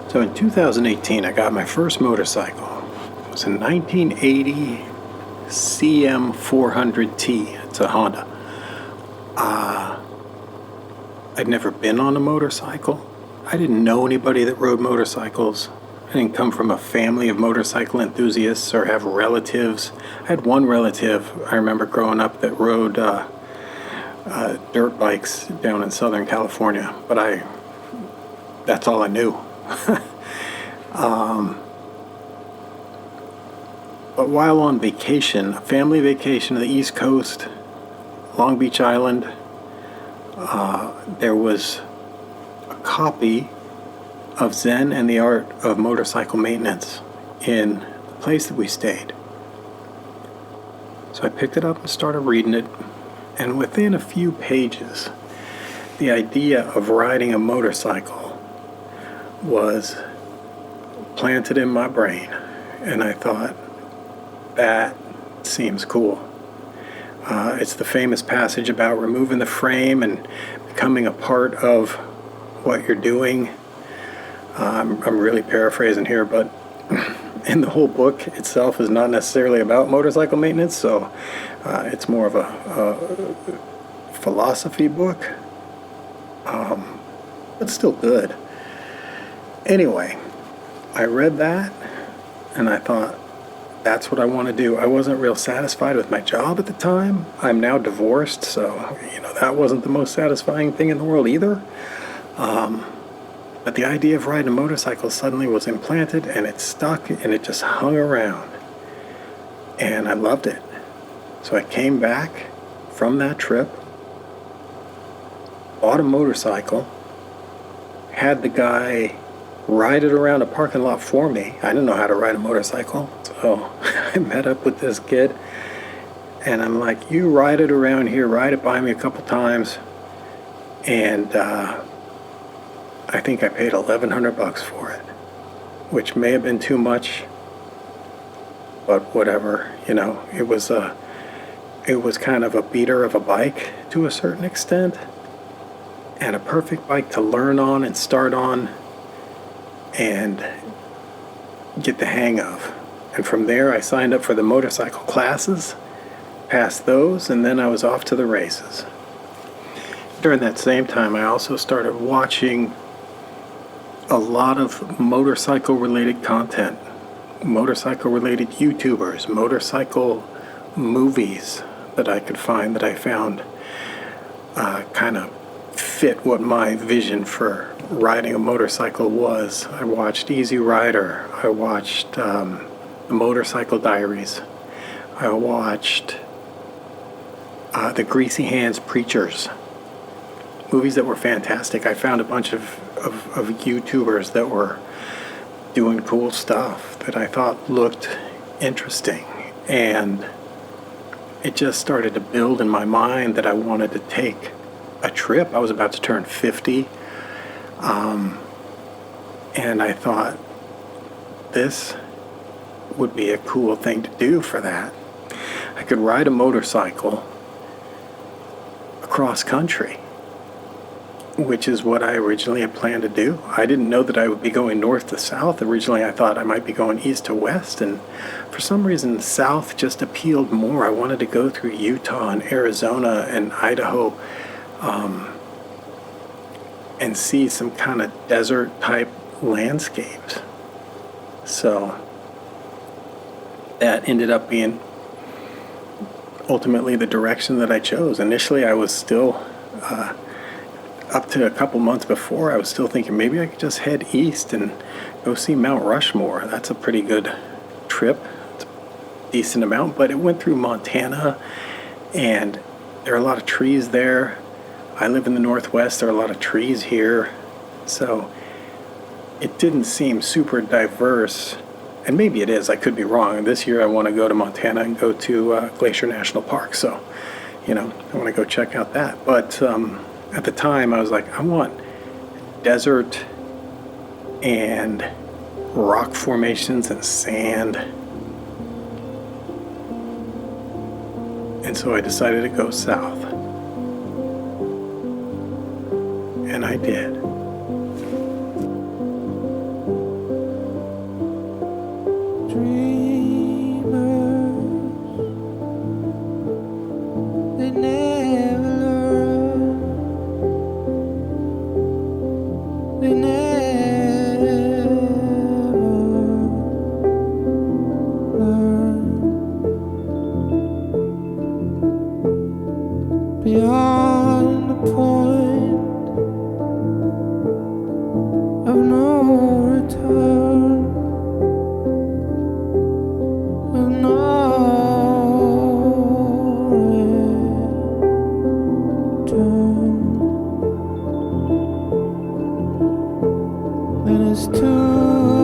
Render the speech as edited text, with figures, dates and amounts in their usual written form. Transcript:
So in 2018, I got my first motorcycle. It was a 1980 CM400T. It's a Honda. I'd never been on a motorcycle. I didn't know anybody that rode motorcycles. I didn't come from a family of motorcycle enthusiasts or have relatives. I had one relative I remember growing up that rode dirt bikes down in Southern California, but that's all I knew. But while on vacation, a family vacation to the East Coast, Long Beach Island, there was a copy of Zen and the Art of Motorcycle Maintenance in the place that we stayed. So I picked it up and started reading it, and within a few pages, the idea of riding a motorcycle was planted in my brain, and I thought, that seems cool. It's the famous passage about removing the frame and becoming a part of what you're doing. I'm really paraphrasing here, but and the whole book itself is not necessarily about motorcycle maintenance, so it's more of a philosophy book, but still good. Anyway, I read that and I thought, that's what I want to do. I wasn't real satisfied with my job at the time. I'm now divorced, so that wasn't the most satisfying thing in the world either. But the idea of riding a motorcycle suddenly was implanted, and it stuck, and it just hung around. And I loved it. So I came back from that trip, bought a motorcycle, had the guy ride it around a parking lot for me. I didn't know how to ride a motorcycle, so I met up with this kid, and I'm like, you ride it around here, ride it by me a couple times, and I think I paid $1,100 for it, which may have been too much, but whatever. It was kind of a beater of a bike to a certain extent, and a perfect bike to learn on and start on and get the hang of. And from there, I signed up for the motorcycle classes, passed those, and then I was off to the races. During that same time, I also started watching a lot of motorcycle-related content, motorcycle-related YouTubers, motorcycle movies that I could find that I found kind of fit what my vision for riding a motorcycle was. I watched Easy Rider. I watched The Motorcycle Diaries. I watched The Greasy Hands Preachers. Movies that were fantastic. I found a bunch of YouTubers that were doing cool stuff that I thought looked interesting. And it just started to build in my mind that I wanted to take a trip. I was about to turn 50. And I thought this would be a cool thing to do for that. I could ride a motorcycle across country, which is what I originally had planned to do. I didn't know that I would be going north to south. Originally, I thought I might be going east to west, and for some reason, south just appealed more. I wanted to go through Utah and Arizona and Idaho, and see some kind of desert-type landscapes. So that ended up being ultimately the direction that I chose. Initially, I was still, up to a couple months before, I was still thinking maybe I could just head east and go see Mount Rushmore. That's a pretty good trip. It's a decent amount, but it went through Montana, and there are a lot of trees there. I live in the Northwest. There are a lot of trees here. So it didn't seem super diverse. And maybe it is. I could be wrong. This year I want to go to Montana and go to Glacier National Park. So, I want to go check out that. But at the time I was like, I want desert and rock formations and sand. And so I decided to go south. And I did. we never learn. Beyond the point of no return, of no return. When it's too